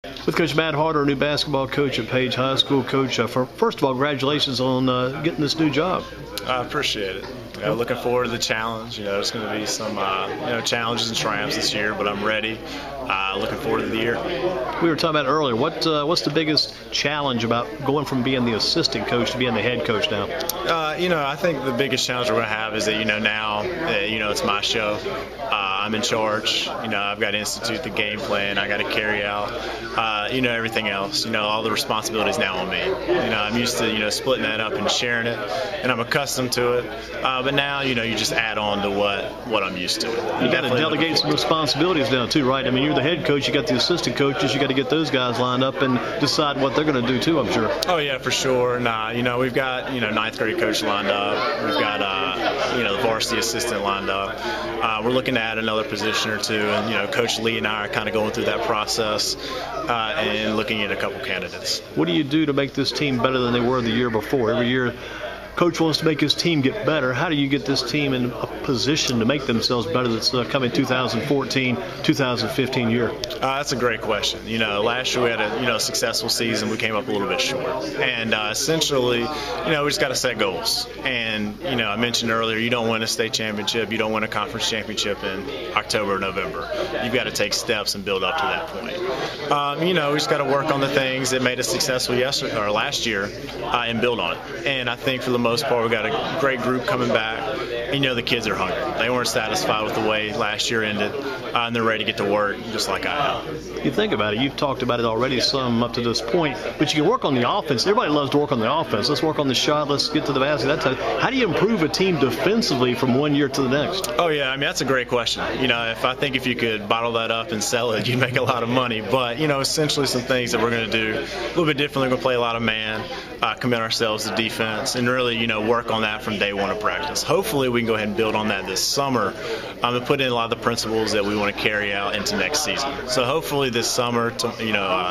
With Coach Matt Harder, new basketball coach at Page High School. Coach, first of all, congratulations on getting this new job. I appreciate it. Looking forward to the challenge. There's going to be some challenges and triumphs this year, but I'm ready. Looking forward to the year. We were talking about it earlier. What's the biggest challenge about going from being the assistant coach to being the head coach now? I think the biggest challenge we're going to have is that now it's my show. I'm in charge. I've got to institute the game plan. I got to carry out everything else. All the responsibilities now on me. I'm used to splitting that up and sharing it, and I'm accustomed to it. But now you just add on to what I'm used to. You got to delegate some responsibilities now too, right? I mean, you're the head coach. You got the assistant coaches. You got to get those guys lined up and decide what they're going to do too, I'm sure. Oh yeah, for sure. We've got ninth grade coach lined up. We've got the varsity assistant lined up. We're looking to add another position or two, and Coach Lee and I are kind of going through that process and looking at a couple candidates. What do you do to make this team better than they were the year before? Every year, Coach wants to make his team get better. How do you get this team in a position to make themselves better this coming 2014, 2015 year? That's a great question. Last year we had a successful season. We came up a little bit short. And essentially, we just got to set goals. And, I mentioned earlier, you don't win a state championship, you don't win a conference championship in October or November. You've got to take steps and build up to that point. We just got to work on the things that made us successful last year and build on it. And I think for the most part, we got a great group coming back. And, the kids are hungry. They weren't satisfied with the way last year ended, and they're ready to get to work just like I am. You think about it, you've talked about it already some up to this point, but you can work on the offense. Everybody loves to work on the offense. Let's work on the shot. Let's get to the basket. How do you improve a team defensively from one year to the next? Oh, yeah. That's a great question. If you could bottle that up and sell it, you'd make a lot of money. But, essentially some things that we're going to do a little bit differently. We're going to play a lot of man, commit ourselves to defense, and really, work on that from day one of practice. Hopefully we can go ahead and build on that this summer and put in a lot of the principles that we want to carry out into next season. So hopefully this summer,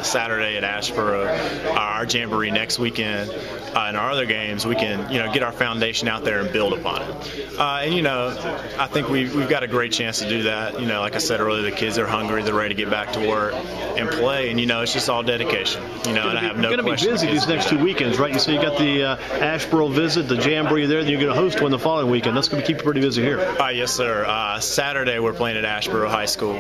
Saturday at Asheboro, our jamboree next weekend, and our other games, we can, get our foundation out there and build upon it. I think we've got a great chance to do that. Like I said earlier, the kids are hungry, they're ready to get back to work and play, and it's just all dedication. And I have no question. You're going to be busy these next 2 weekends, right? So you got the Asheboro visit, the jamboree there, then you're going to host one the following weekend. That's going to keep you pretty busy here. Yes, sir. Saturday we're playing at Asheboro High School.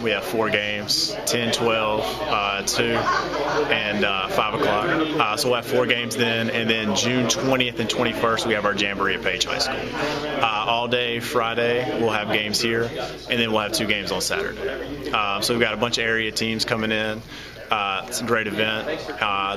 We have 4 games, 10, 12, 2, and 5 o'clock. So we'll have 4 games then, and then June 20th and 21st we have our jamboree at Page High School. All day Friday we'll have games here, and then we'll have 2 games on Saturday. So we've got a bunch of area teams coming in. It's a great event.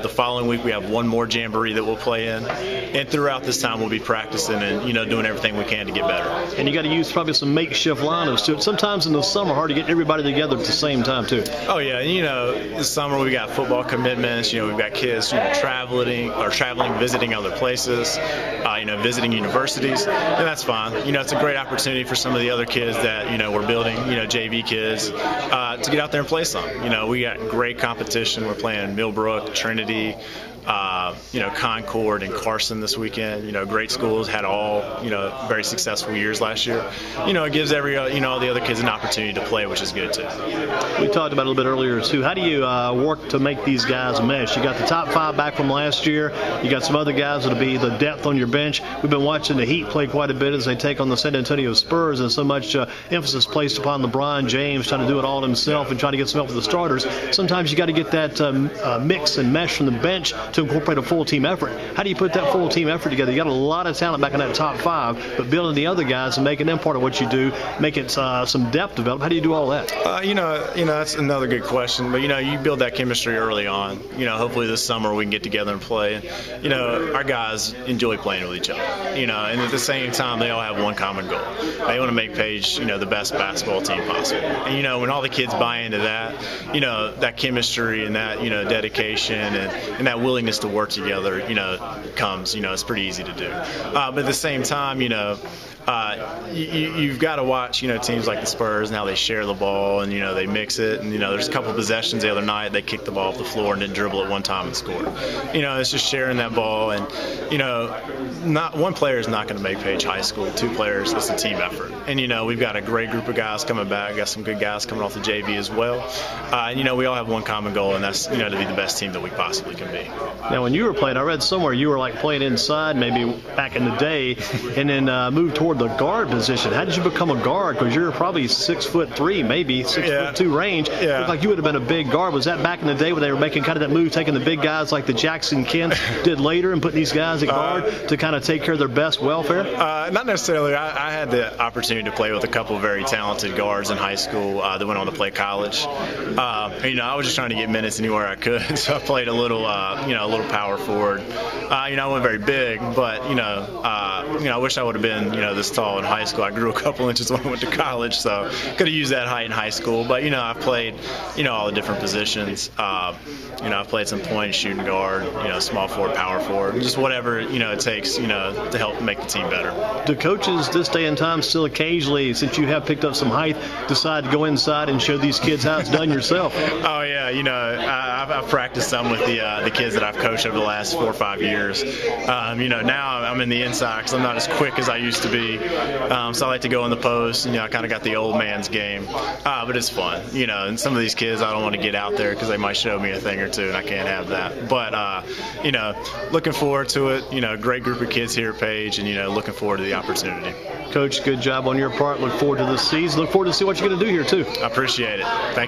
The following week we have one more jamboree that we'll play in, and throughout this time we'll be practicing and doing everything we can to get better. And you got to use probably some makeshift lineups too. Sometimes in the summer hard to get everybody together at the same time too. Oh yeah, this summer we got football commitments. We've got kids traveling, visiting other places, visiting universities, and that's fine. It's a great opportunity for some of the other kids that we're building, JV kids, to get out there and play some. We got great competition. We're playing Millbrook, Trinity, Concord and Carson this weekend. Great schools, had all, very successful years last year. It gives all the other kids an opportunity to play, which is good too. We talked about it a little bit earlier too. How do you work to make these guys mesh? You got the top 5 back from last year. You got some other guys that'll be the depth on your bench. We've been watching the Heat play quite a bit as they take on the San Antonio Spurs, and so much emphasis placed upon LeBron James trying to do it all himself and trying to get some help with the starters. Sometimes you got to get that mix and mesh from the bench to incorporate a full team effort. How do you put that full team effort together? You got a lot of talent back in that top 5, but building the other guys and making them part of what you do, make it some depth develop. How do you do all that? That's another good question. But you build that chemistry early on. Hopefully this summer we can get together and play. Our guys enjoy playing with each other. And at the same time they all have one common goal. They want to make Page, the best basketball team possible. And when all the kids buy into that, that chemistry and that dedication and that willingness weakness to work together, comes, it's pretty easy to do. But at the same time, you've got to watch, teams like the Spurs and how they share the ball and, they mix it. And, there's a couple possessions the other night, they kicked the ball off the floor and didn't dribble it one time and scored. It's just sharing that ball. And, not one player is not going to make Page High School. Two players, it's a team effort. And, we've got a great group of guys coming back. Got some good guys coming off the JV as well. And, we all have one common goal, and that's, to be the best team that we possibly can be. Now, when you were playing, I read somewhere you were like playing inside maybe back in the day and then moved toward the guard position. How did you become a guard? Because you're probably 6'3", maybe 6'2" range. Yeah. Looked like you would have been a big guard. Was that back in the day when they were making kind of that move, taking the big guys like the Jackson Kents did later and putting these guys at guard to kind of take care of their best welfare? Not necessarily. I had the opportunity to play with a couple of very talented guards in high school that went on to play college. I was just trying to get minutes anywhere I could, so I played a little power forward. I wasn't very big, but I wish I would have been this tall in high school. I grew a couple inches when I went to college, so could have used that height in high school. But I've played all the different positions. I've played some point, shooting guard, small forward, power forward, just whatever it takes to help make the team better. Do coaches this day and time still occasionally, since you have picked up some height, decide to go inside and show these kids how it's done yourself? Oh yeah, I've practiced some with the kids that I've coached over the last 4 or 5 years. Now I'm in the inside because I'm not as quick as I used to be. So I like to go in the post. I kind of got the old man's game, but it's fun. And some of these kids, I don't want to get out there because they might show me a thing or two, and I can't have that. But looking forward to it. Great group of kids here at Page, and looking forward to the opportunity. Coach, good job on your part. Look forward to this season. Look forward to see what you're going to do here too. I appreciate it. Thank you.